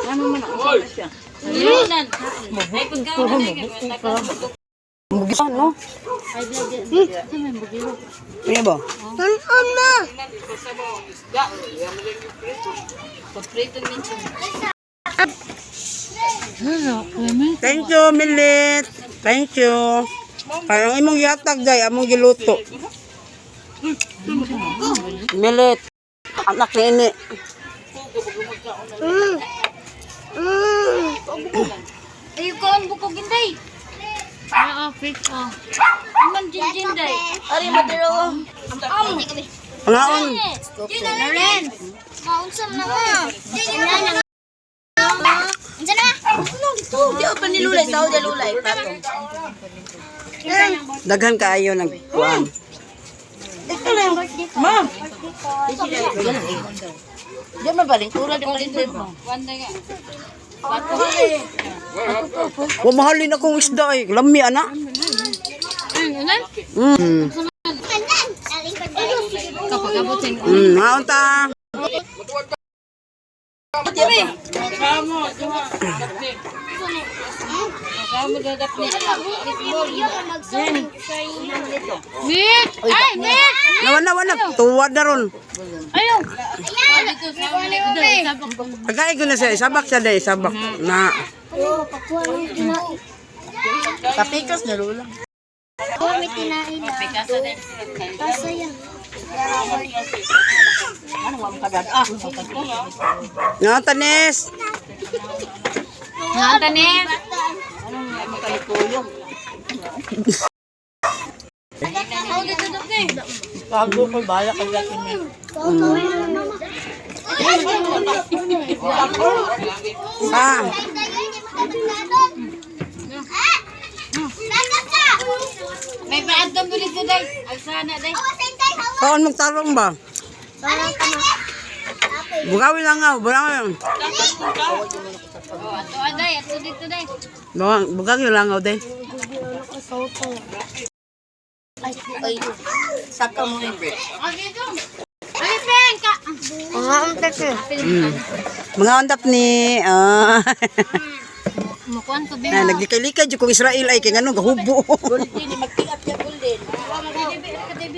Ano man ako siya. Ayunan. Ay pagkaon na Bugis no? ay dia. May bugiro. Iya ba? Ano? Paprito minsan. Thank you, Milit. Thank you. Parang imong yatag day, among giluto. Milit. Anak ni ini. Ayo ko ang bukog inday. Fish. Aman jinjin day. Ari madero. Pangaon. Naren. Maunsam na nga. Unsa na? Di pa ni Lulay, sao di Lulay. Daghan kaayo ng kuan. Ma'am. Di man baling tulad yung lindir mo. Wanda nga. Wa mahalin akong isda ay. Lami ana. Kapag abutin. Ngaon ta. Kamu dadap ni. Meat! Ay, meat! Nawan. Tuwad na ron. Ayaw! Pagkain ko na siya. Sabak siya day. Sabak. Na. Kapikas na Lula. May tinain na. Pikasa din. Kaso yan. Ano mo kadad? Ah, Ngaon tanis. nga tanim. Ano mo kalipulong? Bago ko bala kay gatin ni. Ah. May baad ka mo dito day. Alsana day. Kaon magtarong ba? Bugawin lang nga. Bugawin. Ato aday, ato dito day. Bugawin lang nga day. Ay, saka mo rin. Ay, pen! Mga untak eh. Mga ondap ni. Mukuan ko Na naglikay-likay jud kung Israel ay kay ngano gahubo. Golden, magtiap niya golden.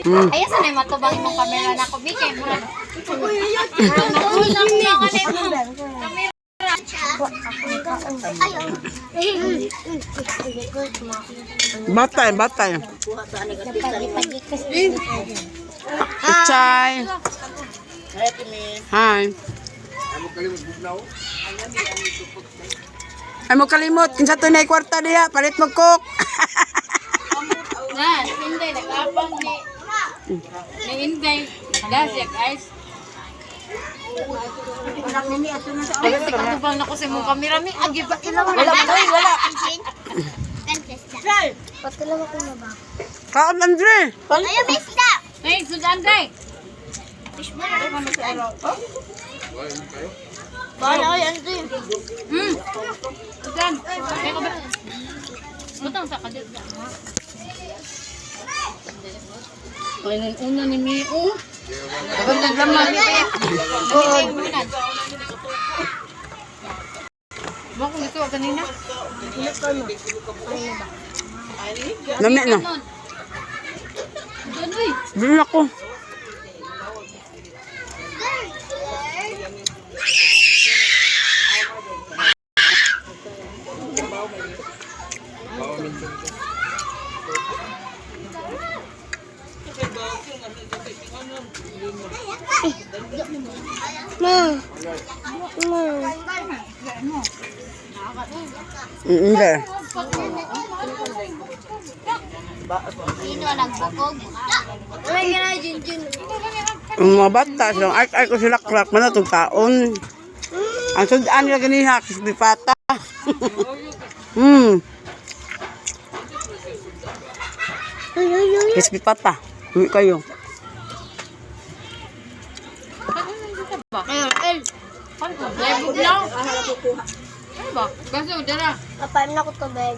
Ayun, sanay matubang imong kamera na ko, Bikay. Murag. Batay. Ichay. Hi. Ay mo kalimot, kinsa to na kwarta diha, palit mo cook. Na, hindi nagapang ni Inday. Nagdasyak guys. Ay, tikatubang na ko sa mong kamera mi. Agi ba ilaw? Wala. Patulaw ako na ba? Kaon Andre. Ayaw, may sida! Hey, Sudan day. Bala ko yan din. Sudan. Kaya ko ba? Butang sa kadit. Una ni Mio. Dapat naglaman. Bakit ito kanina? Lami na. Uy. Dili ako. Hindi. Sino nagbukog? Ay, gana, Jinjin. Ang mga bata, so ay ko sila crack man na itong taon. Ang sudaan nila ganiha, kisbi pata. Kisbi pata. Hindi kayo. Ayun, El. Lebog lang. Ano ba? Kasi udara. Kapain na ko to, Beg.